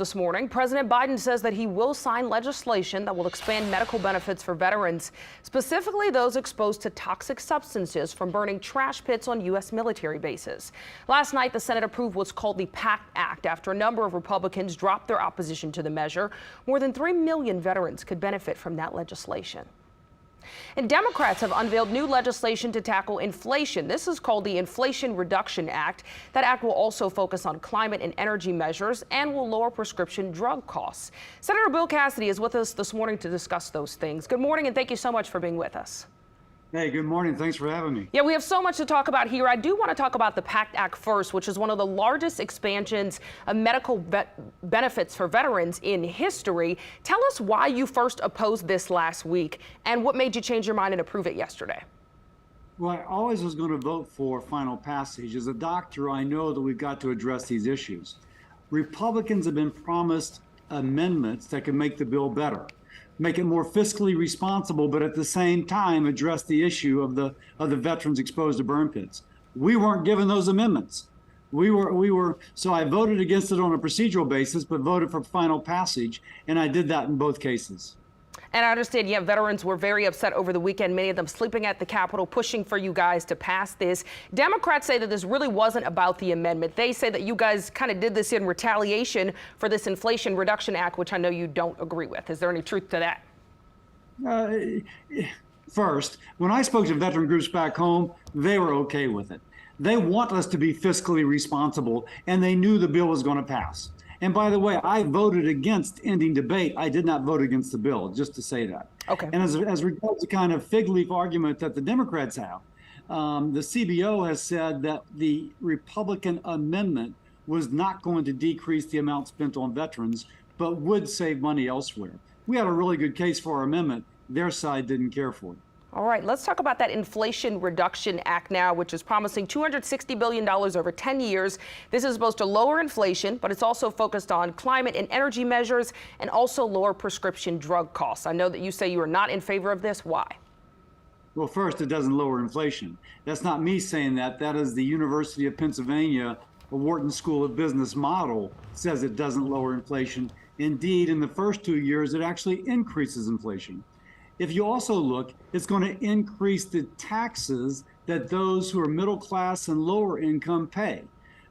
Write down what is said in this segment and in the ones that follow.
This morning, President Biden says that he will sign legislation that will expand medical benefits for veterans, specifically those exposed to toxic substances from burning trash pits on U.S. military bases. Last night, the Senate approved what's called the PACT Act after a number of Republicans dropped their opposition to the measure. More than 3 million veterans could benefit from that legislation. And Democrats have unveiled new legislation to tackle inflation. This is called the Inflation Reduction Act. That act will also focus on climate and energy measures and will lower prescription drug costs. Senator Bill Cassidy is with us this morning to discuss those things. Good morning, and thank you so much for being with us. Hey, good morning. Thanks for having me. Yeah, we have so much to talk about here. I do want to talk about the PACT Act first, which is one of the largest expansions of medical benefits for veterans in history. Tell us why you first opposed this last week and what made you change your mind and approve it yesterday. Well, I always was going to vote for final passage. As a doctor, I know that we've got to address these issues. Republicans have been promised amendments that can make the bill better, make it more fiscally responsible, but at the same time address the issue of the veterans exposed to burn pits. We weren't given those amendments. So I voted against it on a procedural basis, but voted for final passage, and I did that in both cases. And I understand, yeah, veterans were very upset over the weekend, many of them sleeping at the Capitol, pushing for you guys to pass this. Democrats say that this really wasn't about the amendment. They say that you guys kind of did this in retaliation for this Inflation Reduction Act, which I know you don't agree with. Is there any truth to that? First, when I spoke to veteran groups back home, they were okay with it. They want us to be fiscally responsible, and they knew the bill was going to pass. And by the way, I voted against ending debate. I did not vote against the bill, just to say that. Okay. And as regards the kind of fig leaf argument that the Democrats have, the CBO has said that the Republican amendment was not going to decrease the amount spent on veterans, but would save money elsewhere. We had a really good case for our amendment. Their side didn't care for it. All right, let's talk about that Inflation Reduction Act now, which is promising $260 billion over 10 years. This is supposed to lower inflation, but it's also focused on climate and energy measures and also lower prescription drug costs. I know that you say you are not in favor of this. Why? Well, first, it doesn't lower inflation. That's not me saying that. That is the University of Pennsylvania, the Wharton School of Business model says it doesn't lower inflation. Indeed, in the first 2 years, it actually increases inflation. If you also look, it's going to increase the taxes that those who are middle class and lower income pay.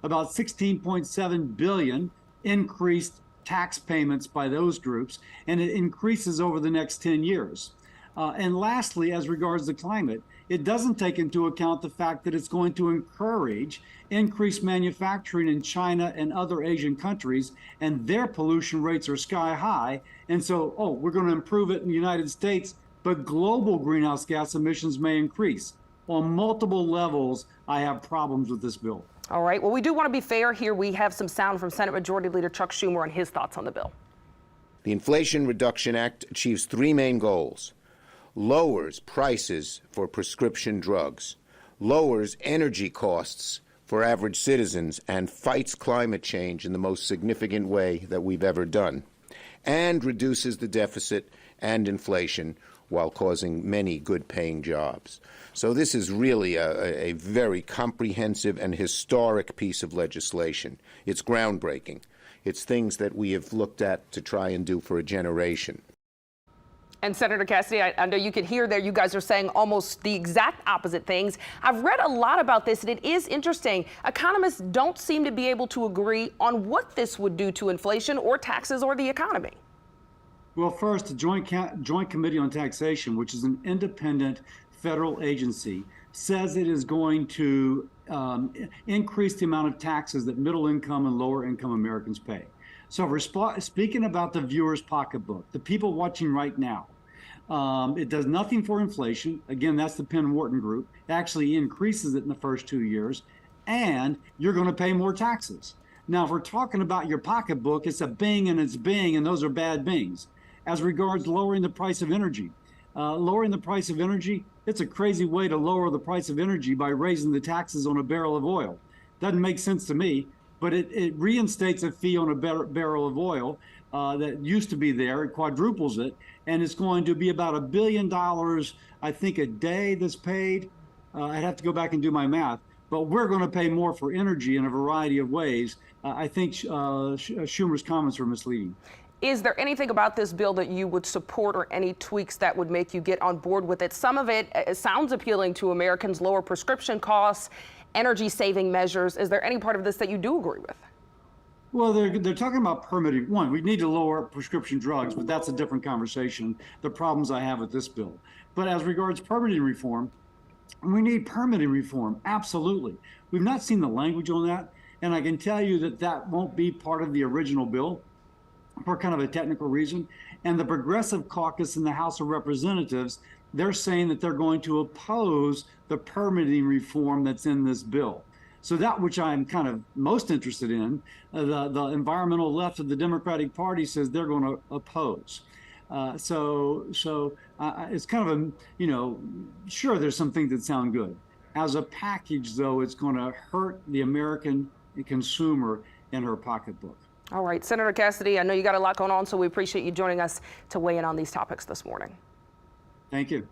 About 16.7 billion increased tax payments by those groups, and it increases over the next 10 years. And lastly, as regards the climate, it doesn't take into account the fact that it's going to encourage increased manufacturing in China and other Asian countries, and their pollution rates are sky high. And so, we're going to improve it in the United States, but global greenhouse gas emissions may increase. On multiple levels, I have problems with this bill. All right. Well, we do want to be fair here. We have some sound from Senate Majority Leader Chuck Schumer on his thoughts on the bill. The Inflation Reduction Act achieves three main goals: lowers prices for prescription drugs, lowers energy costs for average citizens, and fights climate change in the most significant way that we've ever done, and reduces the deficit and inflation while causing many good-paying jobs. So this is really a very comprehensive and historic piece of legislation. It's groundbreaking. It's things that we have looked at to try and do for a generation. And Senator Cassidy, I know you could hear there, you guys are saying almost the exact opposite things. I've read a lot about this, and it is interesting. Economists don't seem to be able to agree on what this would do to inflation or taxes or the economy. Well, first, the Joint Committee on Taxation, which is an independent federal agency, says it is going to increase the amount of taxes that middle income and lower income Americans pay. So if we're speaking about the viewer's pocketbook, the people watching right now, it does nothing for inflation. Again, that's the Penn Wharton group. It actually increases it in the first 2 years, and you're going to pay more taxes. Now, if we're talking about your pocketbook, it's a bing and it's bing, and those are bad bings. As regards lowering the price of energy, it's a crazy way to lower the price of energy by raising the taxes on a barrel of oil. Doesn't make sense to me. But it reinstates a fee on a barrel of oil that used to be there. It quadruples it, and it's going to be about $1 billion, I think, a day that's paid. I'd have to go back and do my math. but we're going to pay more for energy in a variety of ways. I think Schumer's comments were misleading. Is there anything about this bill that you would support or any tweaks that would make you get on board with it? Some of it sounds appealing to Americans, lower prescription costs, energy saving measures. Is there any part of this that you do agree with? Well, they're talking about permitting. One, we need to lower prescription drugs, but that's a different conversation, the problems I have with this bill. But as regards permitting reform, we need permitting reform, absolutely. We've not seen the language on that, and I can tell you that that won't be part of the original bill for kind of a technical reason. And the Progressive Caucus in the House of Representatives, they're saying that they're going to oppose the permitting reform that's in this bill. So that which I'm kind of most interested in, the environmental left of the Democratic Party says they're going to oppose. So it's kind of sure, there's some things that sound good. As a package, though, it's going to hurt the American consumer in her pocketbook. All right, Senator Cassidy, I know you got a lot going on, so we appreciate you joining us to weigh in on these topics this morning. Thank you.